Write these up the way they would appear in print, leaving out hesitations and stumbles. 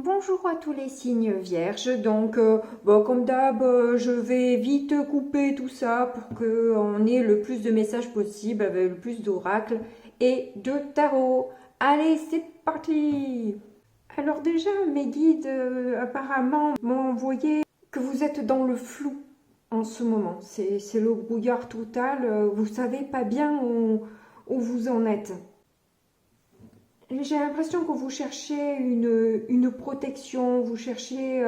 Bonjour à tous les signes vierges. Donc, comme d'hab, je vais vite couper tout ça pour qu'on ait le plus de messages possible avec le plus d'oracles et de tarot. Allez, c'est parti! Alors déjà, mes guides apparemment m'ont envoyé que vous êtes dans le flou en ce moment. C'est le brouillard total. Vous savez pas bien où vous en êtes. J'ai l'impression que vous cherchez une protection, vous cherchez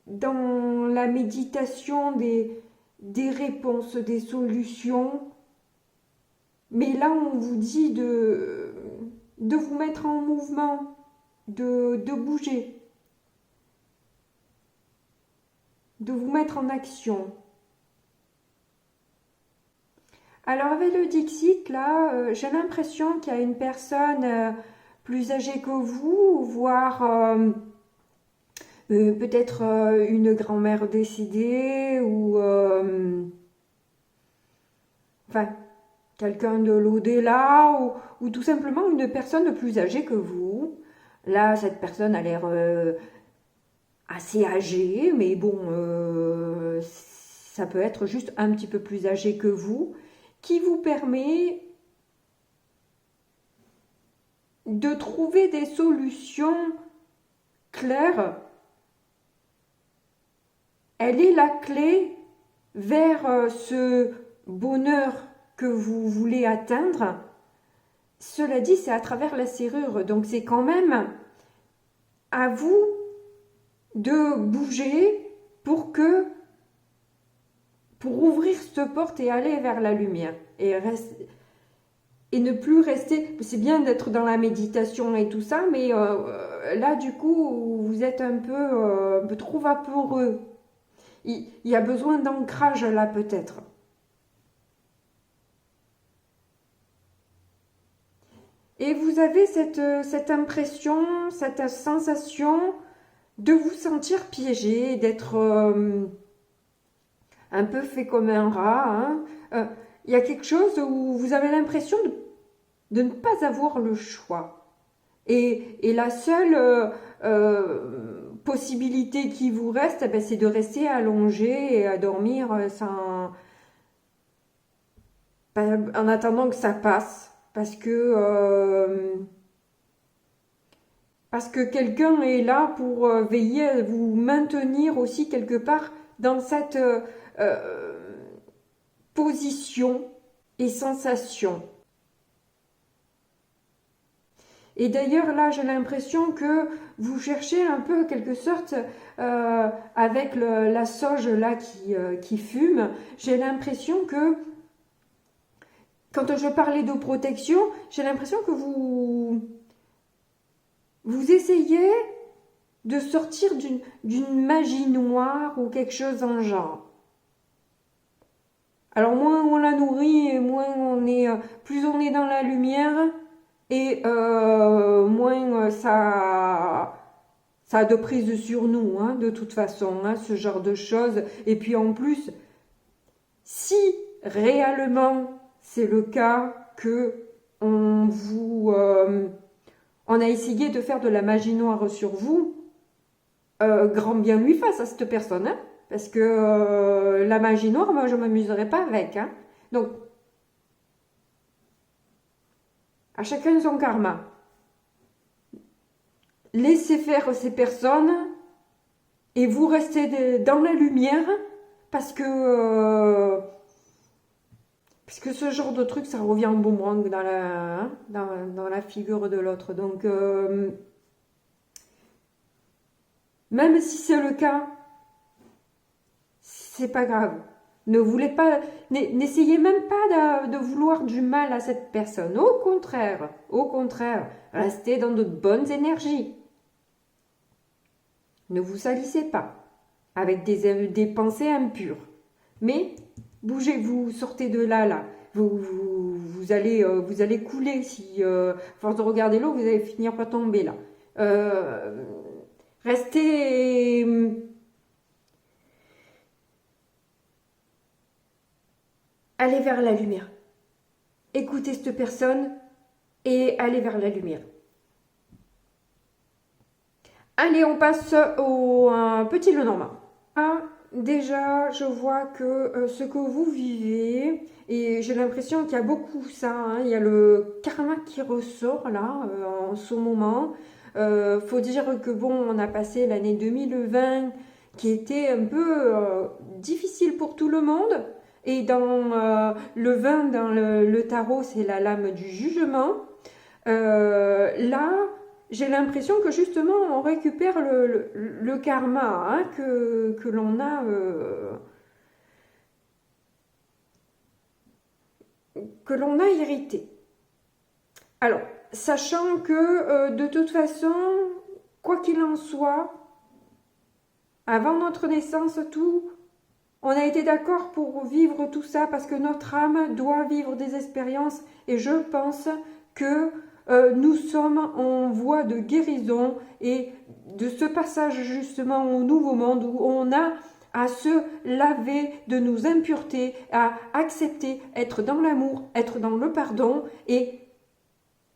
dans la méditation des réponses, des solutions. Mais là, on vous dit de vous mettre en mouvement, de bouger, de vous mettre en action. Alors avec le Dixit, là, j'ai l'impression qu'il y a une personne plus âgée que vous, voire peut-être une grand-mère décédée ou enfin quelqu'un de l'au-delà ou tout simplement une personne plus âgée que vous. Là, cette personne a l'air assez âgée, mais bon, ça peut être juste un petit peu plus âgé que vous, qui vous permet de trouver des solutions claires. Elle est la clé vers ce bonheur que vous voulez atteindre. Cela dit, c'est à travers la serrure, donc c'est quand même à vous de bouger pour ouvrir cette porte et aller vers la lumière et ne plus rester. C'est bien d'être dans la méditation et tout ça, mais là du coup vous êtes un peu trop vaporeux. Il y a besoin d'ancrage là peut-être. Et vous avez cette impression, cette sensation de vous sentir piégé, d'être un peu fait comme un rat. Hein. Il y a quelque chose où vous avez l'impression de ne pas avoir le choix. Et la seule possibilité qui vous reste, eh ben, c'est de rester allongé et à dormir en attendant que ça passe. Parce que quelqu'un est là pour veiller à vous maintenir aussi quelque part dans cette position et sensation. Et d'ailleurs, là, j'ai l'impression que vous cherchez un peu, en quelque sorte, avec la sauge là qui fume, j'ai l'impression que, quand je parlais de protection, j'ai l'impression que vous essayez de sortir d'une magie noire ou quelque chose en genre. Alors moins on la nourrit, et moins plus on est dans la lumière, et moins ça a de prise sur nous, hein, de toute façon, hein, ce genre de choses. Et puis en plus, si réellement c'est le cas que on a essayé de faire de la magie noire sur vous, grand bien lui fasse à cette personne, hein, parce que la magie noire, moi je ne m'amuserai pas avec. Hein. Donc, à chacun son karma. Laissez faire ces personnes et vous restez dans la lumière parce que ce genre de truc, ça revient en boomerang dans la figure de l'autre. Donc, même si c'est le cas, c'est pas grave. N'essayez même pas de vouloir du mal à cette personne. Au contraire, restez dans de bonnes énergies. Ne vous salissez pas avec des pensées impures. Mais bougez-vous, sortez de là. Vous allez couler si, à force de regarder l'eau, vous allez finir par tomber là. Restez. Allez vers la lumière. Écoutez cette personne et allez vers la lumière. Allez, on passe au petit Lenormand. Ah, déjà, je vois que ce que vous vivez, et j'ai l'impression qu'il y a beaucoup ça, hein, il y a le karma qui ressort là, en ce moment. Faut dire que bon, on a passé l'année 2020 qui était un peu difficile pour tout le monde. Et dans le 20, dans le tarot, c'est la lame du jugement. Là, j'ai l'impression que justement on récupère le karma, hein, que l'on a hérité. Alors, sachant que de toute façon, quoi qu'il en soit, avant notre naissance, on a été d'accord pour vivre tout ça parce que notre âme doit vivre des expériences et je pense que nous sommes en voie de guérison et de ce passage justement au nouveau monde où on a à se laver de nos impuretés, à accepter, être dans l'amour, être dans le pardon et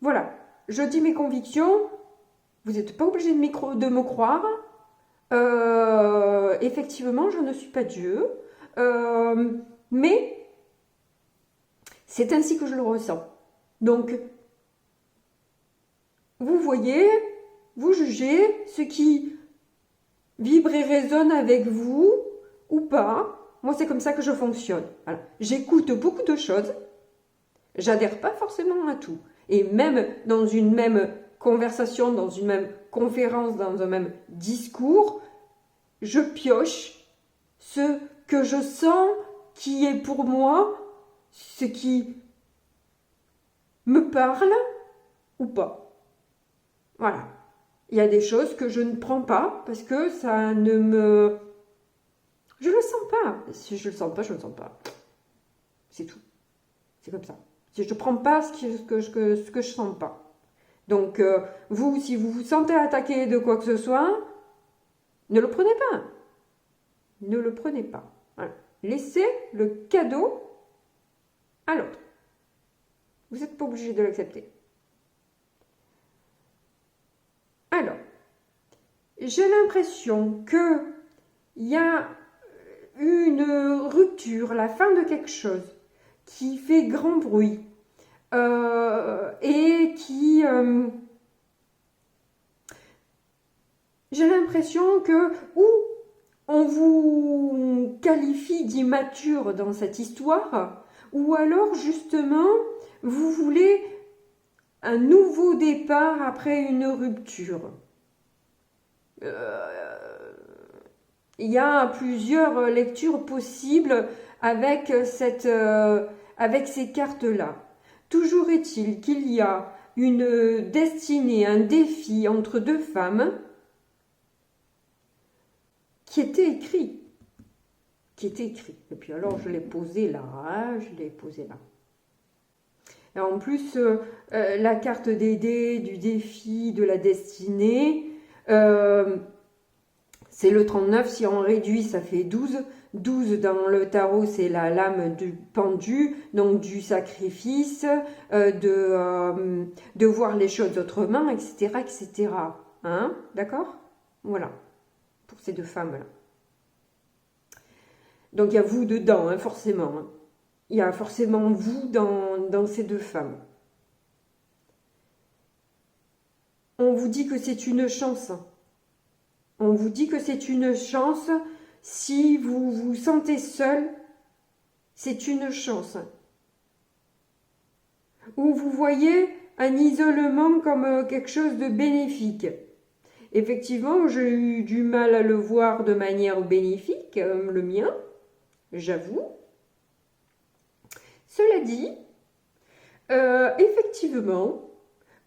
voilà, je dis mes convictions, vous n'êtes pas obligé de me croire, effectivement je ne suis pas Dieu, mais c'est ainsi que je le ressens. Donc, vous voyez, vous jugez ce qui vibre et résonne avec vous ou pas. Moi, c'est comme ça que je fonctionne. Voilà. J'écoute beaucoup de choses. J'adhère pas forcément à tout. Et même dans une même conversation, dans une même conférence, dans un même discours, je pioche ce que je sens qui est pour moi, ce qui me parle ou pas. Voilà. Il y a des choses que je ne prends pas parce que ça ne me... Je le sens pas. Si je le sens pas, je le sens pas. C'est tout. C'est comme ça. Si je ne prends pas ce que je sens pas. Donc, vous, si vous vous sentez attaqué de quoi que ce soit, ne le prenez pas. Ne le prenez pas. Voilà. Laissez le cadeau à l'autre. Vous n'êtes pas obligé de l'accepter. Alors, j'ai l'impression qu'il y a une rupture, la fin de quelque chose qui fait grand bruit et qui... j'ai l'impression que ou on vous qualifie d'immature dans cette histoire, ou alors justement vous voulez un nouveau départ après une rupture. Il y a plusieurs lectures possibles avec ces cartes-là. Toujours est-il qu'il y a une destinée, un défi entre deux femmes qui était écrit. Et puis alors je l'ai posé là, hein, Et en plus, la carte des dés, du défi, de la destinée, c'est le 39, si on réduit, ça fait 12. 12 dans le tarot, c'est la lame du pendu, donc du sacrifice, de voir les choses autrement, etc. etc. Hein? D'accord? Voilà, pour ces deux femmes-là. Donc il y a vous dedans, hein, forcément. Hein. Il y a forcément vous dans ces deux femmes. On vous dit que c'est une chance. On vous dit que c'est une chance. Si vous vous sentez seul, c'est une chance. Ou vous voyez un isolement comme quelque chose de bénéfique. Effectivement, j'ai eu du mal à le voir de manière bénéfique, le mien, j'avoue. Cela dit, effectivement,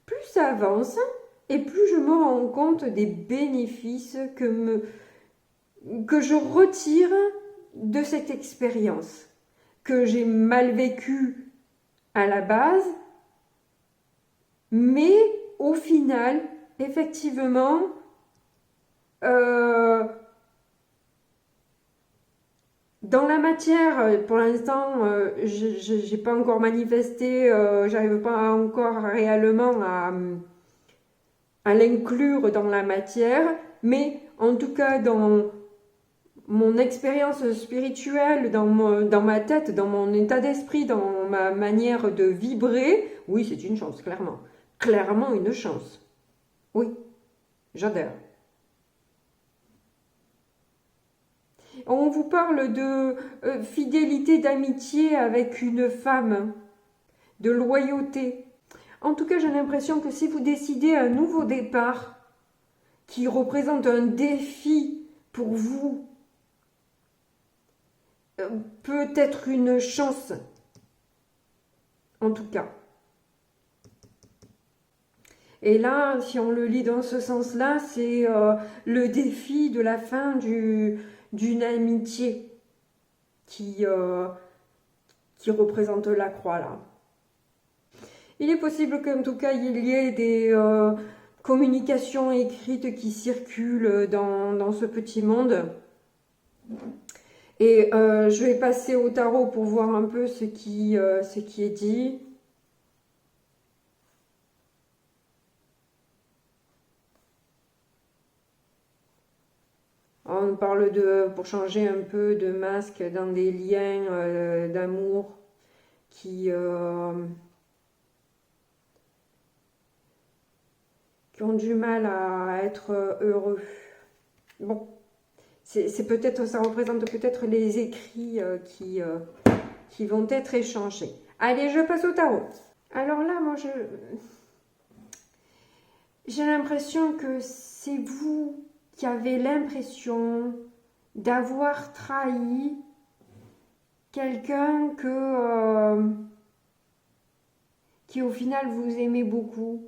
plus ça avance et plus je me rends compte des bénéfices que je retire de cette expérience, que j'ai mal vécue à la base, mais au final, effectivement, dans la matière, pour l'instant, je n'ai pas encore manifesté, j'arrive pas encore réellement à l'inclure dans la matière, mais en tout cas dans mon expérience spirituelle, dans ma tête, dans mon état d'esprit, dans ma manière de vibrer, oui, c'est une chance, clairement. Clairement une chance. Oui, j'adore. On vous parle de fidélité, d'amitié avec une femme, de loyauté. En tout cas, j'ai l'impression que si vous décidez un nouveau départ qui représente un défi pour vous, peut être une chance, en tout cas. Et là, si on le lit dans ce sens-là, c'est le défi de la fin d'une amitié qui représente la croix, là. Il est possible qu'en tout cas, il y ait des communications écrites qui circulent dans ce petit monde. Et je vais passer au tarot pour voir un peu ce qui est dit. On parle pour changer un peu de masque dans des liens d'amour qui ont du mal à être heureux. Bon, c'est peut-être, ça représente peut-être les écrits qui vont être échangés. Allez, je passe au tarot. Alors là, moi, j'ai l'impression que c'est vous qui avez l'impression d'avoir trahi quelqu'un qui au final vous aimait beaucoup.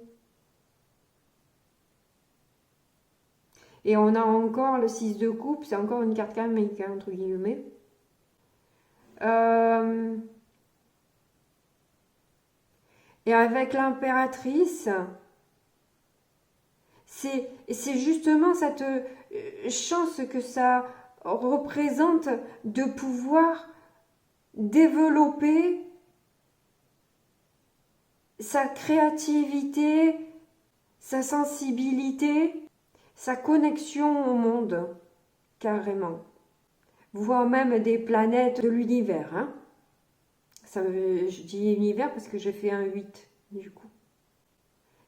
Et on a encore le 6 de coupe, c'est encore une carte karmique, entre guillemets. Et avec l'impératrice, c'est justement cette chance que ça représente de pouvoir développer sa créativité, sa sensibilité, sa connexion au monde, carrément. Voire même des planètes de l'univers. Hein. Je dis univers parce que j'ai fait un 8, du coup.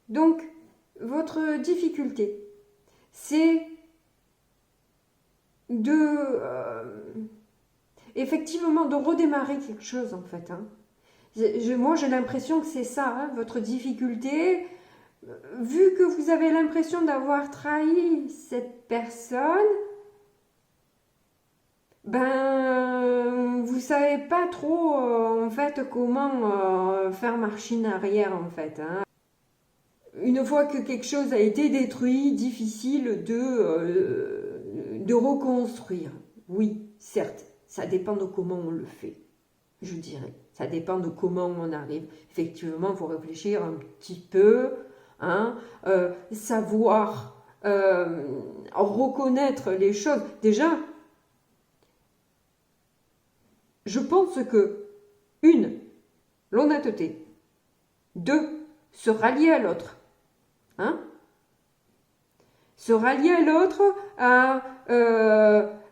Donc, votre difficulté, c'est effectivement de redémarrer quelque chose, en fait. Hein. Moi, j'ai l'impression que c'est ça, hein, votre difficulté. Vu que vous avez l'impression d'avoir trahi cette personne, ben, vous savez pas trop, en fait, comment faire machine arrière, en fait. Hein. Une fois que quelque chose a été détruit, difficile de reconstruire. Oui, certes, ça dépend de comment on le fait, je dirais. Ça dépend de comment on arrive. Effectivement, il faut réfléchir un petit peu, hein, savoir reconnaître les choses. Déjà, je pense que, 1, l'honnêteté. 2, se rallier à l'autre. Hein? Se rallier à l'autre, à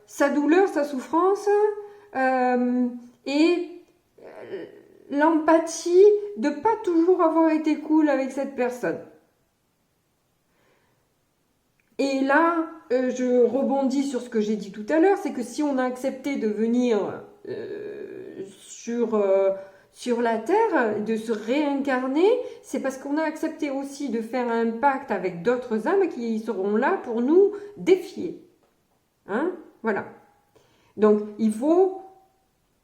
sa douleur, sa souffrance, et l'empathie de pas toujours avoir été cool avec cette personne. Et là, je rebondis sur ce que j'ai dit tout à l'heure, c'est que si on a accepté de venir sur la Terre, de se réincarner, c'est parce qu'on a accepté aussi de faire un pacte avec d'autres âmes qui seront là pour nous défier. Hein? Voilà. Donc, il faut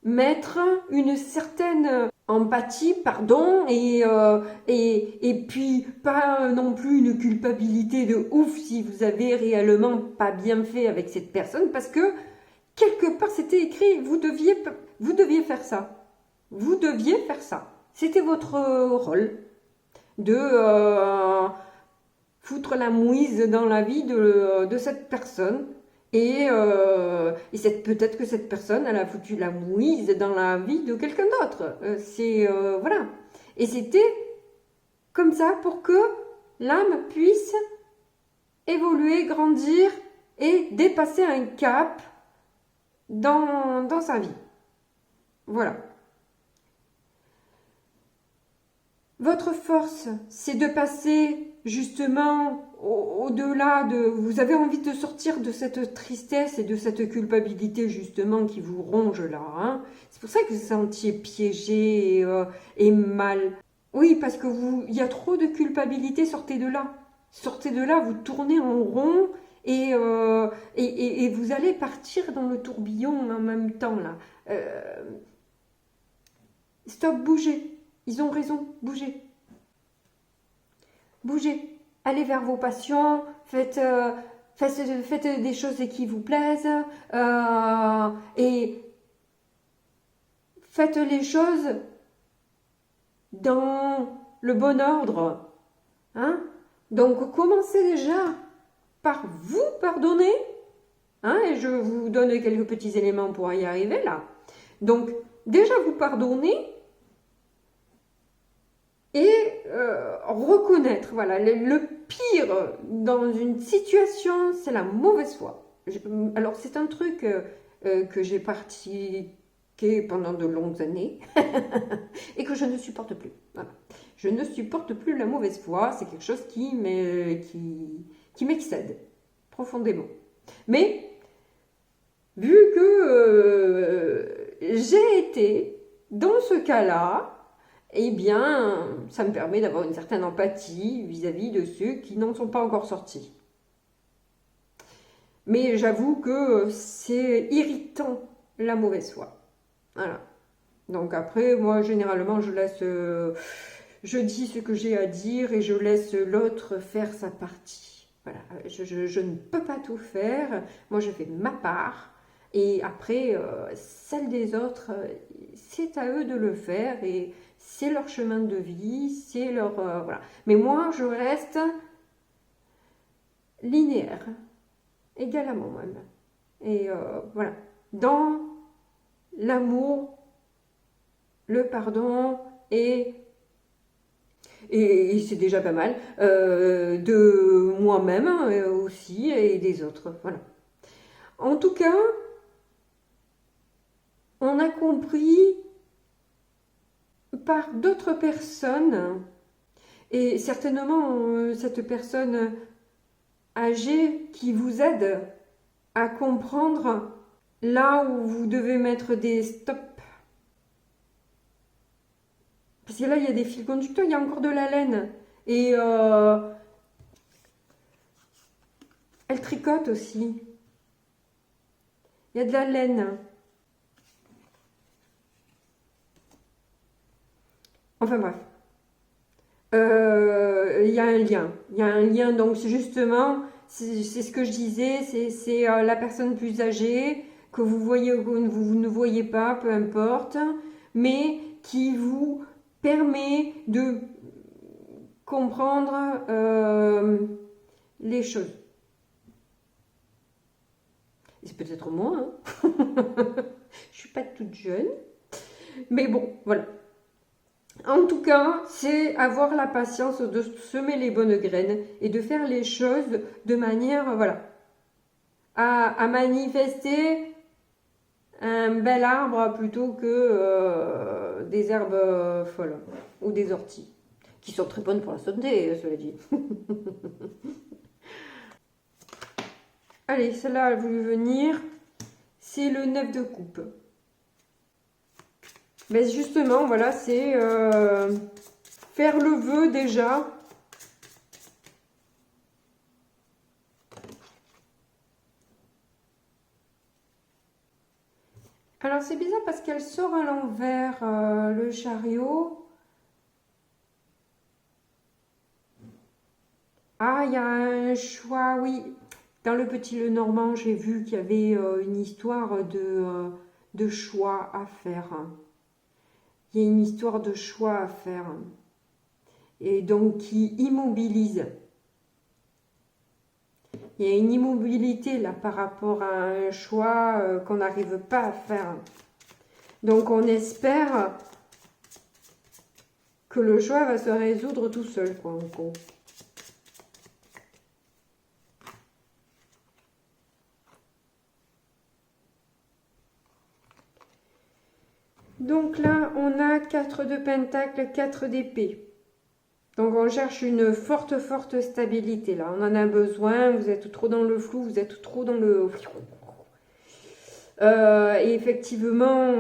mettre une certaine empathie, pardon, et puis pas non plus une culpabilité de ouf si vous avez réellement pas bien fait avec cette personne, parce que quelque part c'était écrit, vous deviez faire ça. Vous deviez faire ça. C'était votre rôle de foutre la mouise dans la vie de cette personne. Et peut-être que cette personne, elle a foutu la mouise dans la vie de quelqu'un d'autre. Voilà. Et c'était comme ça pour que l'âme puisse évoluer, grandir et dépasser un cap dans sa vie. Voilà. Votre force, c'est de passer justement au-delà de... Vous avez envie de sortir de cette tristesse et de cette culpabilité justement qui vous ronge là. Hein. C'est pour ça que vous vous sentiez piégé et mal. Oui, parce que il y a trop de culpabilité, sortez de là. Sortez de là, vous tournez en rond et vous allez partir dans le tourbillon en même temps là. Stop, bougez. Ils ont raison, bougez. Bougez. Allez vers vos passions, faites des choses qui vous plaisent et faites les choses dans le bon ordre. Hein? Donc, commencez déjà par vous pardonner. Hein? Et je vous donne quelques petits éléments pour y arriver là. Donc, déjà vous pardonnez. Et reconnaître, voilà, le pire dans une situation, c'est la mauvaise foi. Alors, c'est un truc que j'ai pratiqué pendant de longues années et que je ne supporte plus. Voilà. Je ne supporte plus la mauvaise foi, c'est quelque chose qui m'excède profondément. Mais, vu que j'ai été dans ce cas-là, eh bien, ça me permet d'avoir une certaine empathie vis-à-vis de ceux qui n'en sont pas encore sortis. Mais j'avoue que c'est irritant, la mauvaise foi. Voilà. Donc après, moi, généralement, je dis ce que j'ai à dire et je laisse l'autre faire sa partie. Voilà. Je ne peux pas tout faire. Moi, je fais ma part. Et après, celle des autres, c'est à eux de le faire et c'est leur chemin de vie, c'est leur... voilà. Mais moi, je reste linéaire, égale à moi-même. Et voilà, dans l'amour, le pardon et c'est déjà pas mal, de moi-même aussi et des autres. Voilà. En tout cas, on a compris par d'autres personnes, et certainement cette personne âgée qui vous aide à comprendre là où vous devez mettre des stops. Parce que là, il y a des fils conducteurs, il y a encore de la laine. Et elle tricote aussi. Il y a de la laine. Enfin bref, il y a un lien. Il y a un lien, donc justement, c'est ce que je disais, c'est la personne plus âgée que vous voyez ou que vous ne voyez pas, peu importe, mais qui vous permet de comprendre les choses. Et c'est peut-être moi, hein. Je suis pas toute jeune, mais bon, voilà. En tout cas, c'est avoir la patience de semer les bonnes graines et de faire les choses de manière, voilà, à manifester un bel arbre plutôt que des herbes folles ou des orties, qui sont très bonnes pour la santé, cela dit. Allez, celle-là a voulu venir, c'est le 9 de coupe. Mais justement, voilà, c'est faire le vœu déjà. Alors c'est bizarre parce qu'elle sort à l'envers, le chariot. Ah, il y a un choix, oui. Dans le Petit Lenormand, j'ai vu qu'il y avait une histoire de choix à faire. Il y a une histoire de choix à faire. Et donc qui immobilise. Il y a une immobilité là par rapport à un choix qu'on n'arrive pas à faire. Donc on espère que le choix va se résoudre tout seul, quoi, en gros. Donc là, on a 4 de pentacle, 4 d'épée. Donc on cherche une forte stabilité là. On en a besoin, vous êtes trop dans le flou, vous êtes trop dans le... et effectivement,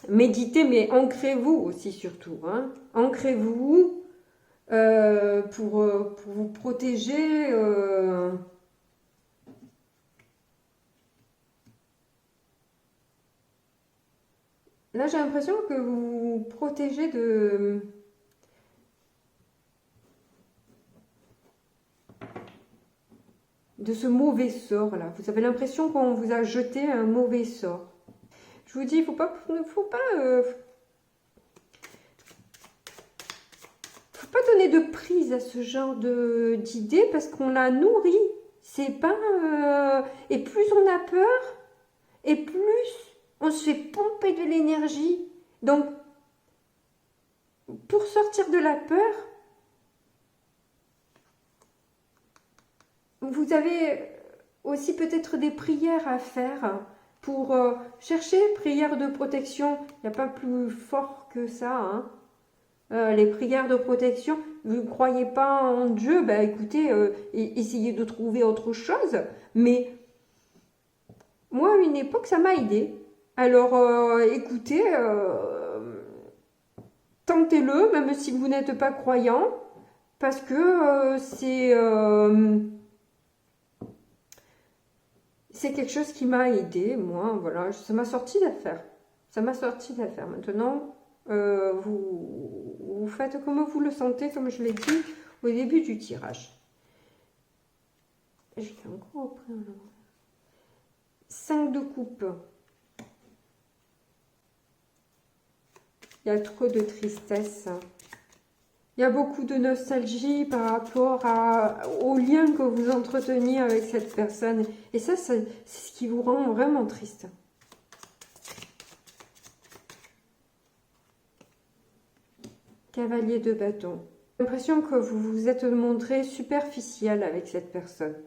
méditez, mais ancrez-vous aussi surtout. Hein. Ancrez-vous pour vous protéger. Là, j'ai l'impression que vous vous protégez de ce mauvais sort là. Vous avez l'impression qu'on vous a jeté un mauvais sort. Je vous dis, faut pas donner de prise à ce genre d'idées parce qu'on la nourrit. C'est pas et plus on a peur et plus on se fait pomper de l'énergie. Donc pour sortir de la peur, vous avez aussi peut-être des prières à faire pour chercher prières de protection. Il n'y a pas plus fort que ça. Hein. Les prières de protection, vous ne croyez pas en Dieu, bah écoutez, essayez de trouver autre chose. Mais moi, à une époque, ça m'a aidé. Alors, écoutez, tentez-le, même si vous n'êtes pas croyant, parce que c'est quelque chose qui m'a aidé, moi, voilà, ça m'a sorti d'affaire. Ça m'a sorti d'affaire. Maintenant, vous faites comme vous le sentez, comme je l'ai dit au début du tirage. Je fais encore après. 5 de coupe. Il y a trop de tristesse. Il y a beaucoup de nostalgie par rapport au lien que vous entreteniez avec cette personne. Et ça, c'est ce qui vous rend vraiment triste. Cavalier de bâton. J'ai l'impression que vous vous êtes montré superficiel avec cette personne.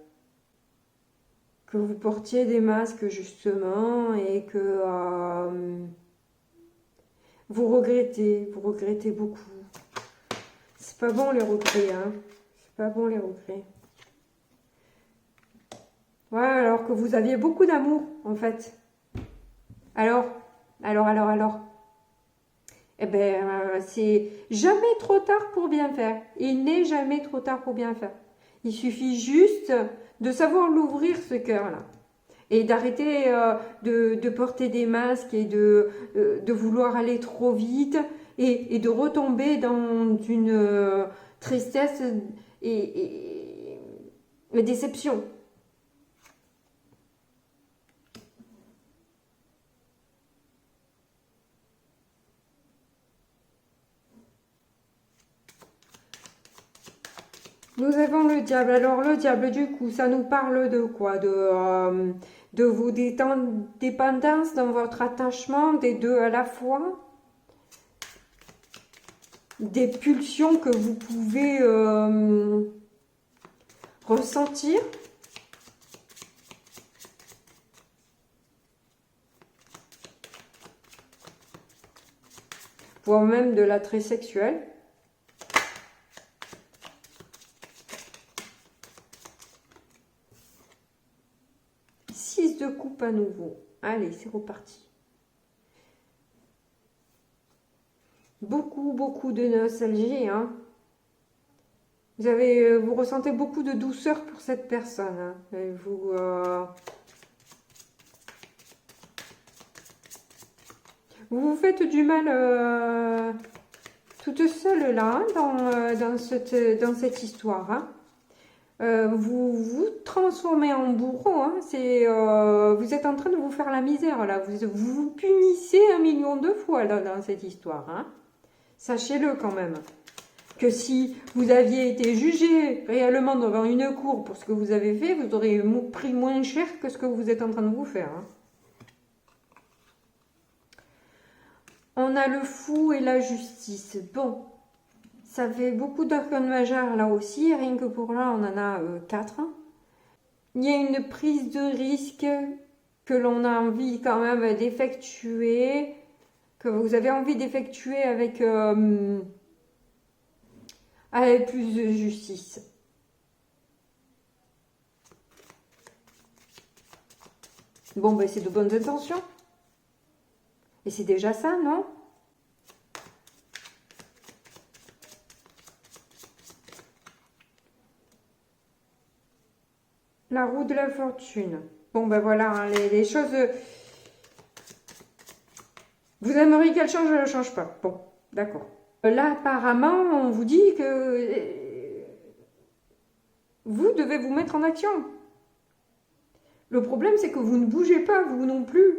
Que vous portiez des masques justement et que vous regrettez beaucoup. C'est pas bon les regrets, hein. C'est pas bon les regrets. Ouais, alors que vous aviez beaucoup d'amour en fait. Alors. Eh bien, c'est jamais trop tard pour bien faire. Il n'est jamais trop tard pour bien faire. Il suffit juste de savoir l'ouvrir, ce cœur-là. Et d'arrêter de porter des masques et de vouloir aller trop vite et de retomber dans une tristesse et déception. Nous avons le diable. Alors le diable, du coup, ça nous parle de quoi? De vos dépendances dans votre attachement, des deux à la fois. Des pulsions que vous pouvez ressentir. Voire même de l'attrait sexuel. De coupe à nouveau. Allez, c'est reparti. Beaucoup de nostalgie. Hein. Vous ressentez beaucoup de douceur pour cette personne. Hein. Et vous faites du mal toute seule là, dans cette histoire. Hein. Vous vous transformez en bourreau, hein. Vous êtes en train de vous faire la misère là, vous punissez 1 million de fois là, dans cette histoire. Hein. Sachez-le quand même, que si vous aviez été jugé réellement devant une cour pour ce que vous avez fait, vous auriez pris moins cher que ce que vous êtes en train de vous faire. Hein. On a le fou et la justice. Bon. Ça fait beaucoup d'arcanes majeures là aussi, rien que pour là on en a 4. Il y a une prise de risque que l'on a envie quand même d'effectuer. que vous avez envie d'effectuer avec plus de justice. Bon, ben c'est de bonnes intentions. Et c'est déjà ça, non? La roue de la fortune. Bon, ben voilà, hein, les choses... Vous aimeriez qu'elles changent, elles ne changent pas. Bon, d'accord. Là, apparemment, on vous dit que vous devez vous mettre en action. Le problème, c'est que vous ne bougez pas, vous non plus.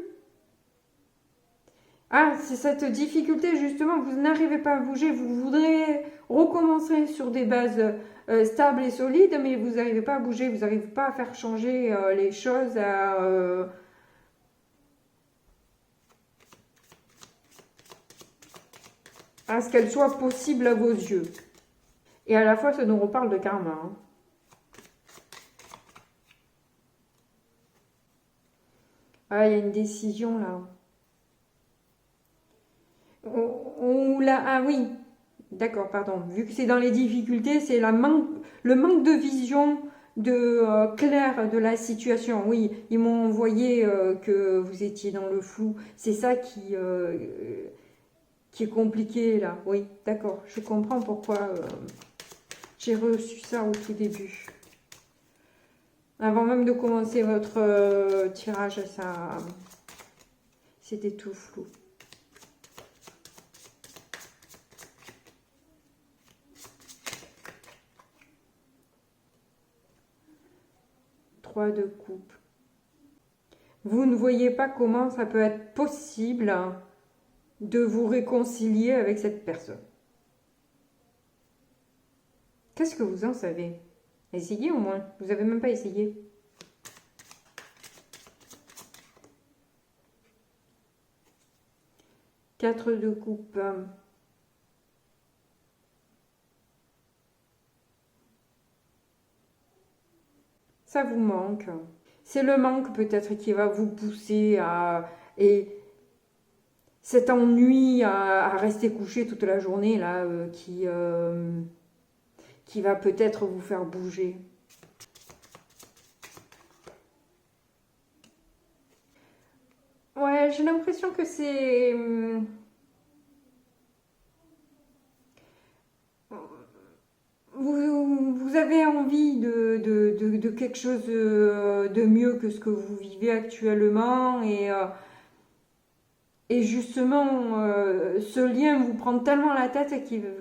Ah, c'est cette difficulté, justement, vous n'arrivez pas à bouger. Vous voudrez recommencer sur des bases stables et solides, mais vous n'arrivez pas à bouger. Vous n'arrivez pas à faire changer les choses à ce qu'elles soient possibles à vos yeux. Et à la fois, ça nous reparle de karma. Hein. Ah, il y a une décision là. Ah oui, d'accord, pardon. Vu que c'est dans les difficultés, c'est le manque de vision claire de la situation. Oui, ils m'ont envoyé que vous étiez dans le flou. C'est ça qui est compliqué là. Oui, d'accord. Je comprends pourquoi j'ai reçu ça au tout début. Avant même de commencer votre tirage, ça, c'était tout flou. De coupe. Vous ne voyez pas comment ça peut être possible de vous réconcilier avec cette personne. Qu'est-ce que vous en savez? Essayez au moins. Vous n'avez même pas essayé. Quatre de coupe. Ça vous manque. C'est le manque peut-être qui va vous pousser et cet ennui à rester couché toute la journée là qui va peut-être vous faire bouger. Ouais, j'ai l'impression que c'est... Vous avez envie de quelque chose de mieux que ce que vous vivez actuellement et justement ce lien vous prend tellement la tête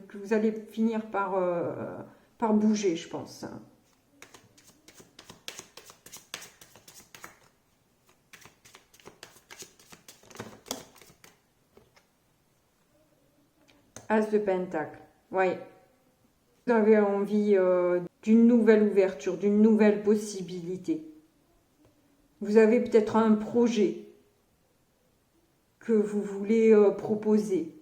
que vous allez finir par bouger, je pense. As de Pentacle, oui. Vous avez envie d'une nouvelle ouverture, d'une nouvelle possibilité. Vous avez peut-être un projet que vous voulez proposer.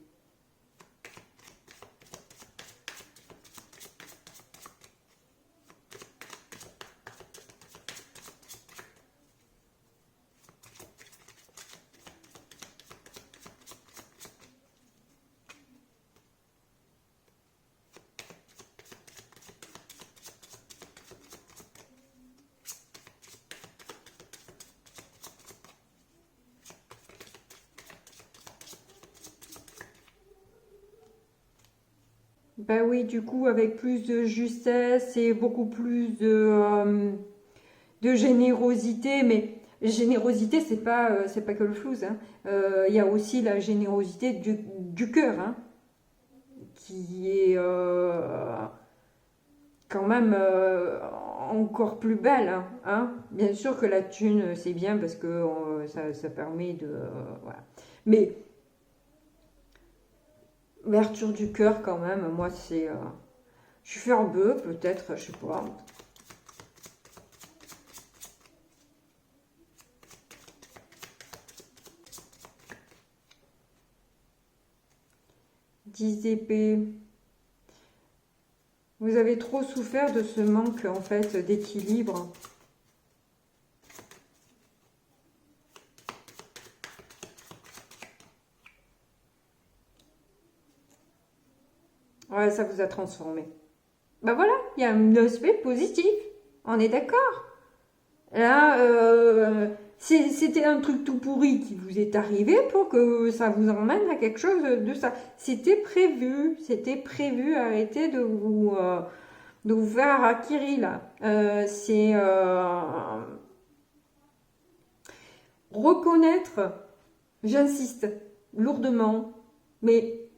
Ben oui, du coup, avec plus de justesse et beaucoup plus de générosité, mais générosité, c'est pas que le flouze. Hein. Il y a aussi la générosité du cœur, hein, qui est quand même encore plus belle. Hein. Bien sûr que la thune, c'est bien parce que ça permet de... voilà. Mais... ouverture du cœur quand même, moi c'est... je suis ferbeux peut-être, je sais pas. Dix d'épée. Vous avez trop souffert de ce manque en fait d'équilibre. Ouais, ça vous a transformé. Ben voilà, il y a un aspect positif. On est d'accord? Là, c'était un truc tout pourri qui vous est arrivé pour que ça vous emmène à quelque chose de ça. C'était prévu. Arrêtez de vous faire acquérir là. C'est reconnaître, j'insiste lourdement, mais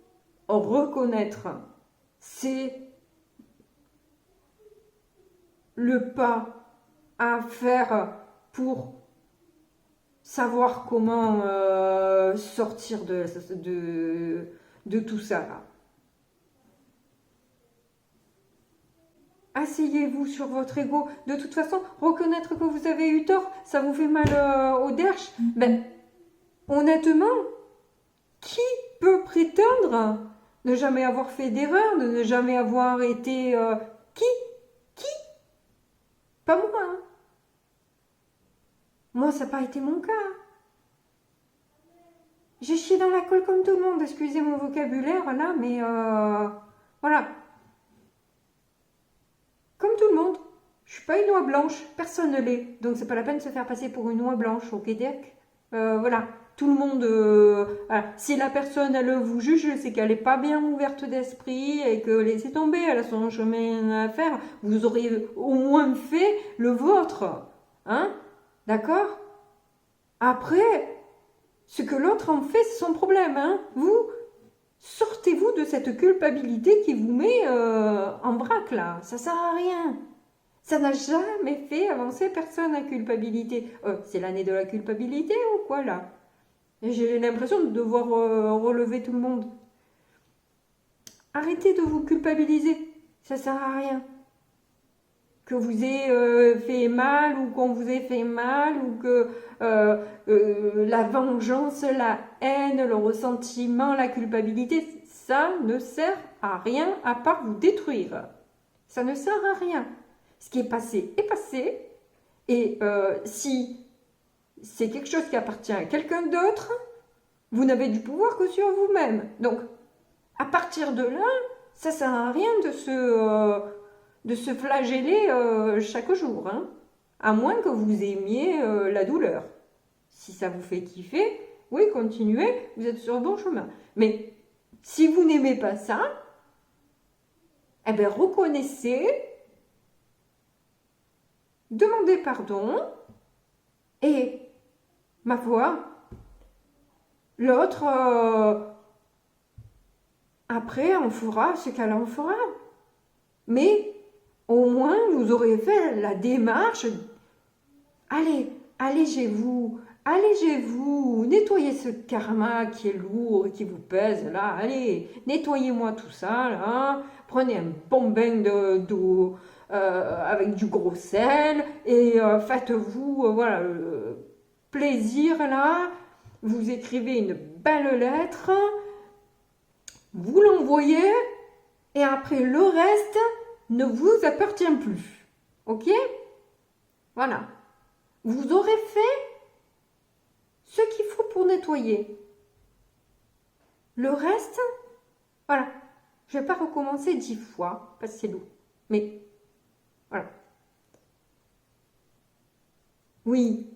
reconnaître, c'est le pas à faire pour savoir comment sortir de tout ça là. Asseyez-vous sur votre ego. De toute façon, reconnaître que vous avez eu tort, ça vous fait mal au derche. Ben, honnêtement, qui peut prétendre ne jamais avoir fait d'erreur, de ne jamais avoir été... Qui? Pas moi. Hein. Moi, ça n'a pas été mon cas. J'ai chié dans la colle comme tout le monde. Excusez mon vocabulaire là, mais voilà. Comme tout le monde. Je suis pas une oie blanche. Personne ne l'est. Donc c'est pas la peine de se faire passer pour une oie blanche, ok, Dirk? Voilà. Tout le monde... voilà. Si la personne, elle vous juge, c'est qu'elle n'est pas bien ouverte d'esprit et que laissez tomber, elle a son chemin à faire. Vous auriez au moins fait le vôtre. Hein? D'accord? Après, ce que l'autre en fait, c'est son problème. Hein? Vous, sortez-vous de cette culpabilité qui vous met en vrac, là. Ça sert à rien. Ça n'a jamais fait avancer personne, la culpabilité. C'est l'année de la culpabilité ou quoi, là? J'ai l'impression de devoir relever tout le monde. Arrêtez de vous culpabiliser. Ça sert à rien. Que vous ayez fait mal ou qu'on vous ait fait mal ou que la vengeance, la haine, le ressentiment, la culpabilité, ça ne sert à rien à part vous détruire. Ça ne sert à rien. Ce qui est passé est passé. Et si c'est quelque chose qui appartient à quelqu'un d'autre, vous n'avez du pouvoir que sur vous-même. Donc, à partir de là, ça sert à rien de se flageller chaque jour, hein, à moins que vous aimiez la douleur. Si ça vous fait kiffer, oui, continuez, vous êtes sur le bon chemin. Mais si vous n'aimez pas ça, eh bien, reconnaissez, demandez pardon, et, ma foi, l'autre, après, on fera ce qu'elle en fera. Mais au moins, vous aurez fait la démarche. Allez, allégez-vous, nettoyez ce karma qui est lourd, qui vous pèse, là, allez, nettoyez-moi tout ça, là, prenez un bon bain d'eau avec du gros sel, et faites-vous, voilà, plaisir, là, vous écrivez une belle lettre, vous l'envoyez, et après le reste ne vous appartient plus. Ok? Voilà. Vous aurez fait ce qu'il faut pour nettoyer. Le reste, voilà. Je ne vais pas recommencer 10 fois, parce que c'est lourd. Mais, voilà. Oui.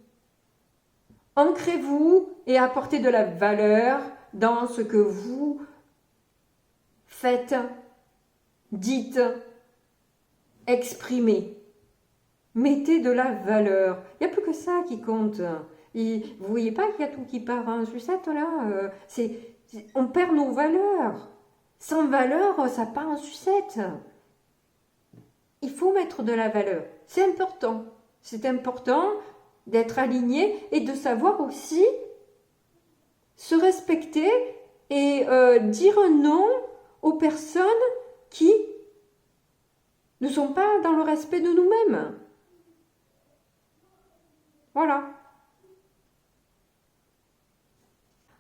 Ancrez-vous et apportez de la valeur dans ce que vous faites, dites, exprimez. Mettez de la valeur. Il n'y a plus que ça qui compte. Vous voyez pas qu'il y a tout qui part en sucette là? On perd nos valeurs. Sans valeur, ça part en sucette. Il faut mettre de la valeur. C'est important. C'est important d'être aligné et de savoir aussi se respecter et dire non aux personnes qui ne sont pas dans le respect de nous-mêmes. Voilà.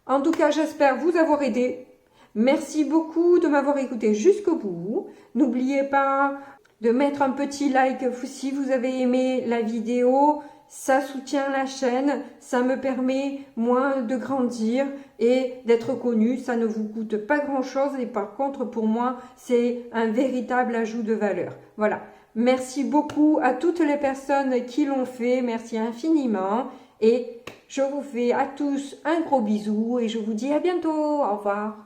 En tout cas, j'espère vous avoir aidé. Merci beaucoup de m'avoir écouté jusqu'au bout. N'oubliez pas de mettre un petit like si vous avez aimé la vidéo ça soutient la chaîne, ça me permet moins de grandir et d'être connu. Ça ne vous coûte pas grand-chose et par contre pour moi c'est un véritable ajout de valeur. Voilà, merci beaucoup à toutes les personnes qui l'ont fait, merci infiniment et je vous fais à tous un gros bisou et je vous dis à bientôt, au revoir.